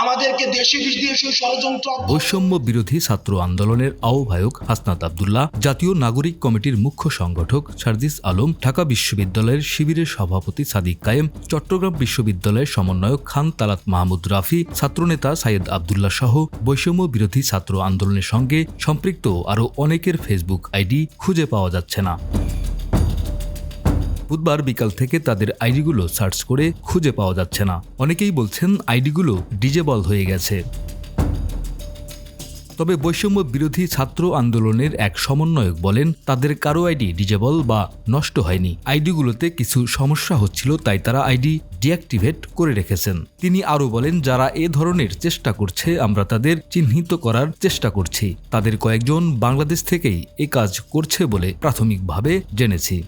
আমাদেরকে দেশে বিদেশে ষড়যন্ত্র। বৈষম্য বিরোধী ছাত্র আন্দোলনের আহ্বায়ক হাসনাত আব্দুল্লাহ, জাতীয় নাগরিক কমিটির মুখ্য সংগঠক সার্জিস আলম, ঢাকা বিশ্ববিদ্যালয়ের শিবিরের সভাপতি সাদিক কায়েম, চট্টগ্রাম বিশ্ববিদ্যালয়ের সমন্বয়ক খান তালাত মাহমুদ রাফি, ছাত্রনেতা সাইয়েদ আব্দুল্লাহ সহ বৈষম্য বিরোধী ছাত্র আন্দোলনের সঙ্গে সম্পৃক্ত আরও অনেকের ফেসবুক আইডি খুঁজে পাওয়া যাচ্ছে না। বুধবার বিকাল থেকে তাদের আইডিগুলো সার্চ করে খুঁজে পাওয়া যাচ্ছে না। অনেকেই বলছেন আইডিগুলো ডিজেবল হয়ে গেছে। তবে বৈষম্য বিরোধী ছাত্র আন্দোলনের এক সমন্বয়ক বলেন, তাদের কারো আইডি ডিজেবল বা নষ্ট হয়নি। আইডিগুলোতে কিছু সমস্যা হচ্ছিল, তাই তারা আইডি ডিঅ্যাক্টিভেট করে রেখেছেন। তিনি আরও বলেন, যারা এ ধরনের চেষ্টা করছে আমরা তাদের চিহ্নিত করার চেষ্টা করছি। তাদের কয়েকজন বাংলাদেশ থেকেই এ কাজ করছে বলে প্রাথমিকভাবে জেনেছি।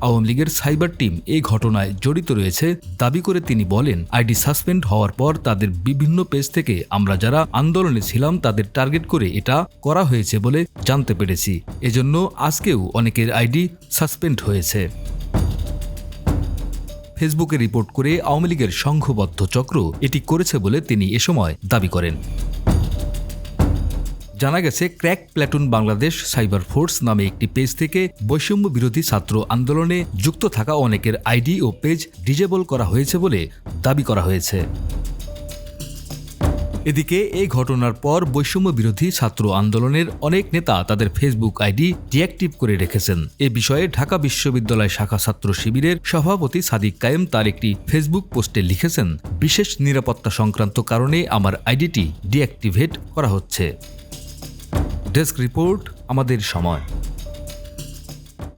আওয়ামী লীগের সাইবার টিম এই ঘটনায় জড়িত রয়েছে দাবি করে তিনি বলেন, আইডি সাসপেন্ড হওয়ার পর তাদের বিভিন্ন পেজ থেকে আমরা যারা আন্দোলনে ছিলাম তাদের টার্গেট করে এটা করা হয়েছে বলে জানতে পেরেছি। এজন্য আজকেও অনেকের আইডি সাসপেন্ড হয়েছে। ফেসবুকে রিপোর্ট করে আওয়ামী লীগের সংঘবদ্ধ চক্র এটি করেছে বলে তিনি এ সময় দাবি করেন। জানা গেছে, crack platoon Bangladesh cyber force নামে একটি পেজ থেকে বৈষম্য বিরোধী ছাত্র আন্দোলনে যুক্ত থাকা অনেকের আইডি ও পেজ ডিজেবল করা হয়েছে বলে দাবি করা হয়েছে। এদিকে এই ঘটনার পর বৈষম্য বিরোধী ছাত্র আন্দোলনের অনেক নেতা তাদের ফেসবুক আইডি ডিঅ্যাক্টিভ করে রেখেছেন। এ বিষয়ে ঢাকা বিশ্ববিদ্যালয় শাখা ছাত্র শিবিরের সভাপতি সাদিক কায়েম তার একটি ফেসবুক পোস্টে লিখেছেন, বিশেষ নিরাপত্তা সংক্রান্ত কারণে আমার আইডিটি ডিঅ্যাক্টিভেট করা হচ্ছে। ডেস্ক রিপোর্ট, আমাদের সময়।